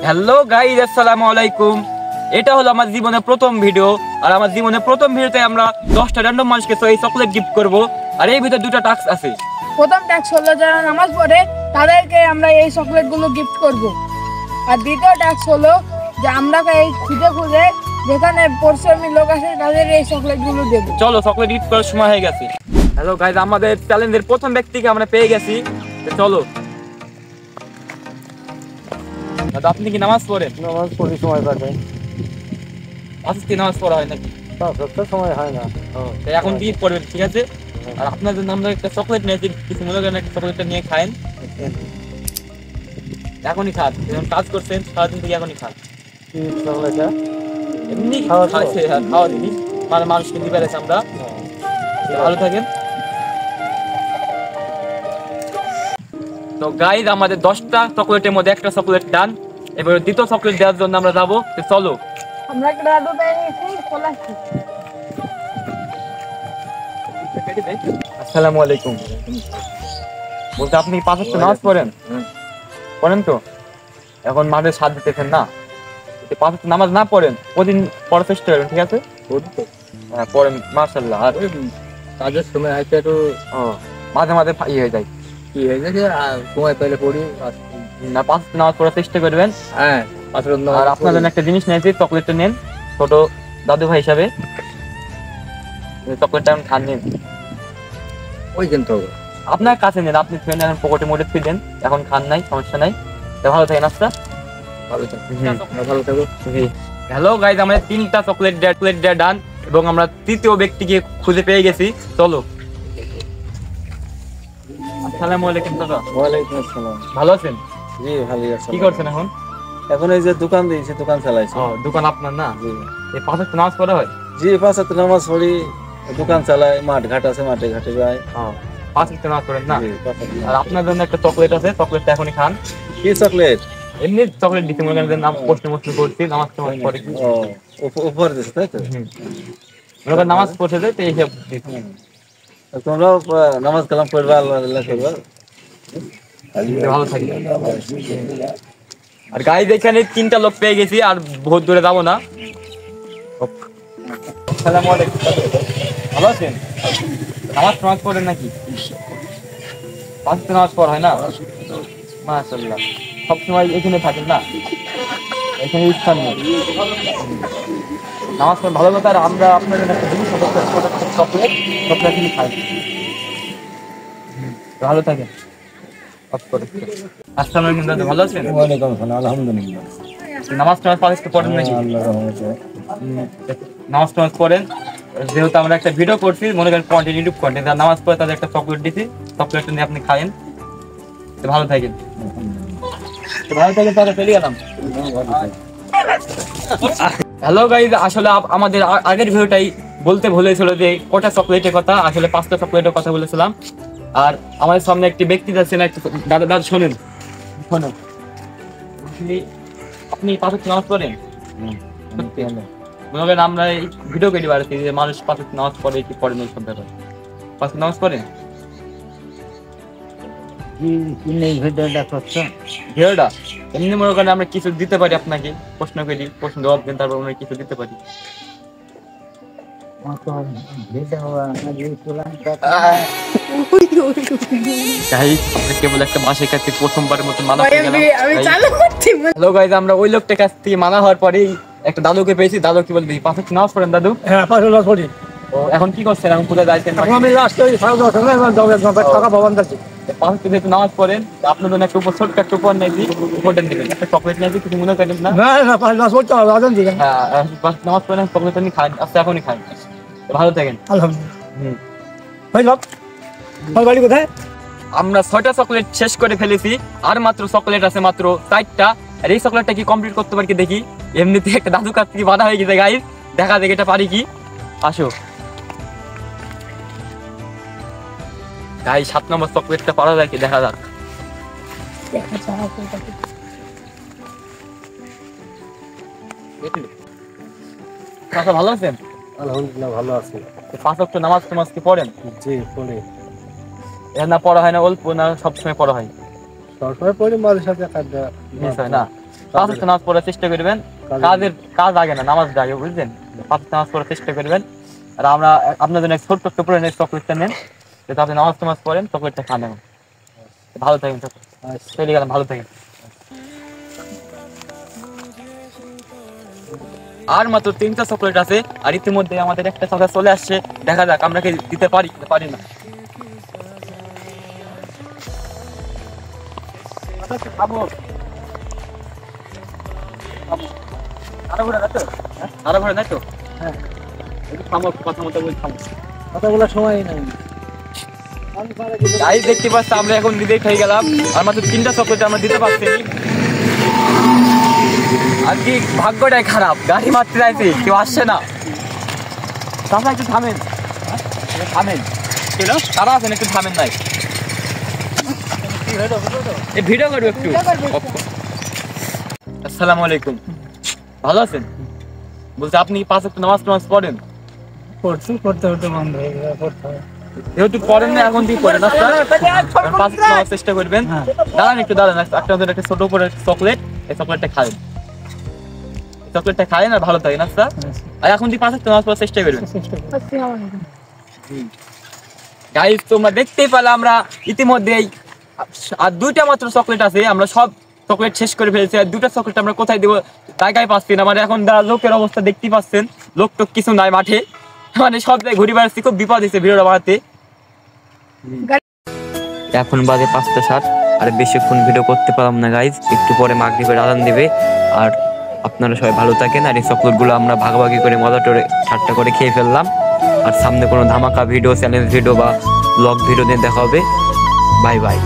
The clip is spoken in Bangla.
হ্যালো গাইস, আসসালামু আলাইকুম। এটা হলো আমার জীবনের প্রথম ভিডিও। আর আমার জীবনের প্রথম ভিডিওতে আমরা 10টা র্যান্ডম মানুষকে এই চকলেট গিফট করব। আর এই ভিতরে দুটো টাস্ক আছে। প্রথম টাস্ক হলো যারা নামাজ পড়ে তাদেরকে আমরা এই চকলেটগুলো গিফট করব। আর দ্বিতীয় টাস্ক হলো যে আমরা এই খুঁজে খুঁজে যেখানে পরিশ্রমী লোক আছে তাদের এই চকলেটগুলো দেব। চলো, চকলেট গিফট করার সময় হয়ে গেছে। হ্যালো গাইস, আমাদের চ্যালেঞ্জের প্রথম ব্যক্তিকে আমরা পেয়ে গেছি। চলো দাদা, আপনি কি নামাজ পড়েন? নামাজ পড়ি সময় কাটে। আজকে নামাজ পড়া হয় নাকি? সব সময় হয় না। তাই এখন কি পড়বেন, ঠিক আছে? আর আপনার জন্য আমরা একটা চকলেট নিয়েছি, কিছু মনে করেন একটা চকলেটটা নিয়ে খায়েন। এখনই খান, যখন কাজ করছেন সারাদিন থেকে এখনই খান। কি চকলেটটা? এমনি খাওয়া খাইছে আর খাওয়া জিনিস মানে মানুষকে দিতে পেরেছি আমরা। ভালো থাকেন। তো গাইজ, আমাদের 10টা চকলেটের মধ্যে একটা চকলেট ডান। এবার দ্বিতীয় চকলেট দেওয়ার জন্য আমরা যাবো। চলো, আমরা একটা দাদু পেয়ে নিয়েছি, চলে আসছি। আসসালামু আলাইকুম। বলতে আপনি 5 ওয়াক্ত নামাজ পড়েন? পড়েন তো? এখন মাঠে সাথ দিতেছেন না, 5 ওয়াক্ত নামাজ না পড়েন প্রতিদিন পড়ার চেষ্টা করেন, ঠিক আছে? হ্যাঁ পড়েন, মাশাআল্লাহ। আর কাজের সময় হয়তো একটু মাঝে মাঝে হয়ে যায়, কি হয়ে গেছে, সময় পেলে পড়ি। না 5 ওয়াক্ত নামাজ পড়ার চেষ্টা করবেন। হ্যাঁ, আর আপনার জন্য একটা জিনিস নিয়েছি, চকলেটটা নেন ছোট দাদু ভাই হিসাবে। চকলেটটা আমি খান, নিন। ওই কিন্তু আপনার কাছে নেন, আপনি ফ্রেন্ড এখন পকেটে মোটে ফিরেন, এখন খান নাই, সমস্যা নাই। ভালো থাকেন। আচ্ছা, ভালো থাকো। জি। হ্যালো গাইজ, আমাদের 3টা চকলেট ডান এবং আমরা তৃতীয় ব্যক্তিকে খুঁজে পেয়ে গেছি। চলো। আসসালামু আলাইকুম দাদা। ওয়ালাইকুম আসসালাম। ভালো আছেন? জি ভালোই আছি। কি করছেন এখন? এখন এই যে দোকান দিয়েছি, দোকান চালাইছি। দোকান আপনার না? এই 5 ওয়াক্ত নামাজ পড়া হয়? জি 5 ওয়াক্ত নামাজ পড়ি, দোকান চালাই, মাঠ ঘাট আছে, মাঠে ঘাটে যাই। 5 ওয়াক্ত নামাজ পড়েন না? জি, 5 ওয়াক্ত। আর আপনার জন্য একটা চকলেট আছে, চকলেটটা এখনই খান। কি চকলেট? এমনি চকলেট দিতে মনে করেন নাম প্রশ্ন করছি, নামাজ পড়ে কি উপহার দিচ্ছে, তাই তো? মনে করেন নামাজ পড়ছে তো এই সব দিতে। তোমরাও নামাজ কালাম পড়বা, আল্লাহ আল্লাহ করবা। ভালো থাকি। আর গাইজ, এখানে 3টা লোক পেয়ে গেছি, আর বহুত দূরে যাবো না। আসসালামু আলাইকুম। ভালো আছেন? নামাজ পড়েন নাকি? 5 ওয়াক্ত নামাজ পড়া হয় না? মাশাআল্লাহ। সবসময় এখানে থাকেন না? এখানে স্থান নেই। নামাজ পড়া ভালো কথা। আর আমরা আপনার জন্য একটা জিনিস চকলেট কিনে খাই। ভালো থাকেন। আসসালামু আলাইকুম দাদা, ভালো আছেন? ওয়ালাইকুম আসসালাম, আলহামদুলিল্লাহ। নামাজ পড়েন নাকি? নামাজ পড়েন। যেহেতু আমরা একটা ভিডিও করছি, মনে করেন ইউটিউব কন্টেন্ট, যারা নামাজ পড়ে তাদের একটা চকলেট দিছি, চকলেটটা নিয়ে আপনি খায়েন। ভালো থাকেন। তাহলে চলে গেলাম। হ্যালো গাইজ, আসলে আমাদের আগের ভিডিওটাই বলতে ভুলেছিল যে কটা চকলেটের কথা, আসলে 5টা চকলেটের কথা বলেছিলাম। আর আমাদের সামনে একটি ব্যক্তি যাচ্ছেন, দাদা শোনেন। আপনি 5 ওয়াক্ত নামাজ পড়েন? মনে করেন আমরা এই ভিডিও কেটে পারছি যে মানুষ 5 ওয়াক্ত নামাজ পড়ে কি পড়ে না, সব ব্যাপার। 5 ওয়াক্ত নামাজ পড়েন? ভিডিওটা এমনি মনে করেন আমরা কিছু দিতে পারি আপনাকে, প্রশ্ন করি, প্রশ্ন জবাব দেন, তারপর আমরা কিছু দিতে পারি। কেবল একটা মাসের কাছ থেকে প্রথমবারের মতো মানা হয়ে গেলাম। হ্যালো গাইজ, আমরা ওই লোকটার কাছ থেকে মানা হওয়ার পরেই একটা দাদুকে পেয়েছি। দাদু কি বলবি, 5 ওয়াক্ত নামাজ পড়েন দাদু? হ্যাঁ, 5 ওয়াক্ত পড়ি। ও এখন কি করছেন, এখন কোথায় যাইছেন? আমি রাস্তায় টাকা ভবন যাচ্ছি। 5 ওয়াক্ত যেহেতু নামাজ পড়েন, আপনার জন্য একটা ছোট্ট একটা উপহার নিয়েছি, উপহারটা নেবেন। একটা চকলেট নিয়েছি, কিছু মনে করেন না? না 5 ওয়াক্ত পড়তে হবে, আজান দিবেন। হ্যাঁ, 5 ওয়াক্ত নামাজ পড়েন, চকলেটটা নিয়ে খান। আচ্ছা, এখনই খান। ভালো থাকেন। আলহামদুলিল্লাহ। ভাই লোক বাড়ি কোথায়? আমরা 6টা চকলেট শেষ করে ফেলেছি, আর মাত্র চকলেট আছে মাত্র 4টা। আর এই চকলেটটা কি কমপ্লিট করতে পারি কি দেখি। এমনিতে একটা দাদু কাছ থেকে বাধা হয়ে গেছে গাইস, দেখা দেখি এটা পারি কি। আসো গাইস, 7 নম্বর চকলেটটা পারা যায় কি, দেখা যাক। আচ্ছা, ভালো আছেন? আলহামদুলিল্লাহ ভালো আছি। 5 ওয়াক্ত নামাজ কি পড়েন? জি পড়ি। এর না পড়া হয় না, অল্প না সবসময় পড়া হয়? সরকার পড়ি, মাঝে সাথে মিস হয় না? পাঁচ ওয়াক্ত নামাজ পড়ার চেষ্টা করবেন। কাজ আগে না, নামাজ আগে, বুঝলেন? পাঁচ ওয়াক্ত নামাজ পড়ার চেষ্টা করবেন। আর আমরা আপনার জন্য ছোট্ট একটা করে চকলেটটা নেন, যাতে আপনি নামাজ টামাজ পড়েন, চকলেটটা খান। ভালো থাকেন, চলে গেলাম, ভালো থাকেন। আর মাত্র 3টা চকলেট আছে, আর ইতিমধ্যে আমাদের একটা চকলেট চলে আসছে। দেখা যাক আমরা কি দিতে পারি না। হ্যাঁ, কথা মতো বলছি, থামো। কথাগুলো সময় নাই। গাইস দেখতে পাচ্ছি আমরা এখন নিজেই খেয়ে গেলাম, আর মাত্র 3টা চকলেট আমরা দিতে পারছি। আর কি ভাগ্যটাই খারাপ, গাড়ি মারতে যাইছে, কেউ আসছে না। চাচা একটু থামেন, থামেন, কারা আছেন? একটু থামেন। নাই এই ভিডিও করবো একটু। আসসালামু আলাইকুম, ভালো আছেন? বলছি আপনি 5 ওয়াক্ত নামাজ পড়েন? পড়তে বন্ধ হয়ে গেল, পড়তে হবে। যেহেতু পড়েন না, এখন দিয়ে পড়েন। 5 ওয়াক্ত নামাজ চেষ্টা করবেন। দাঁড়ান একটু, আপনাদের একটা ছোট করে চকলেট, এই চকলেটটা খাবেন, চকলেটটা খাবেন আর ভালো থাকেন। আচ্ছা, আর এখন দিয়ে 5 ওয়াক্ত নামাজ পড়ার চেষ্টা করবেন। গাইস তোমরা দেখতেই পেলে আমরা ইতিমধ্যেই আর 2টা মাত্র চকলেট আছে, আমরা সব চকলেট শেষ করে ফেলছি। আর 2টা চকলেট আমরা কোথায় দেবো জায়গায় পাচ্ছি না। মানে এখন লোকের অবস্থা দেখতেই পাচ্ছেন, লোক তো কিছু নাই মাঠে, মানে সব জায়গায় ঘুরে বেড়াচ্ছি। খুব বিপদ হয়েছে ভিডিওটা বানাতে। এখন বাজে 5টা 7, আর বেশিক্ষণ ভিডিও করতে পারলাম না গাইজ, একটু পরে মাগরিবের আজান দিবে। আর আপনারা সবাই ভালো থাকেন। আর এই চকলেটগুলো আমরা ভাগাভাগি করে মজা করে ঠাট্টা করে খেয়ে ফেললাম। আর সামনে কোনো ধামাকা ভিডিও, চ্যালেঞ্জ ভিডিও বা ব্লগ ভিডিও নিয়ে দেখা হবে। Bye bye.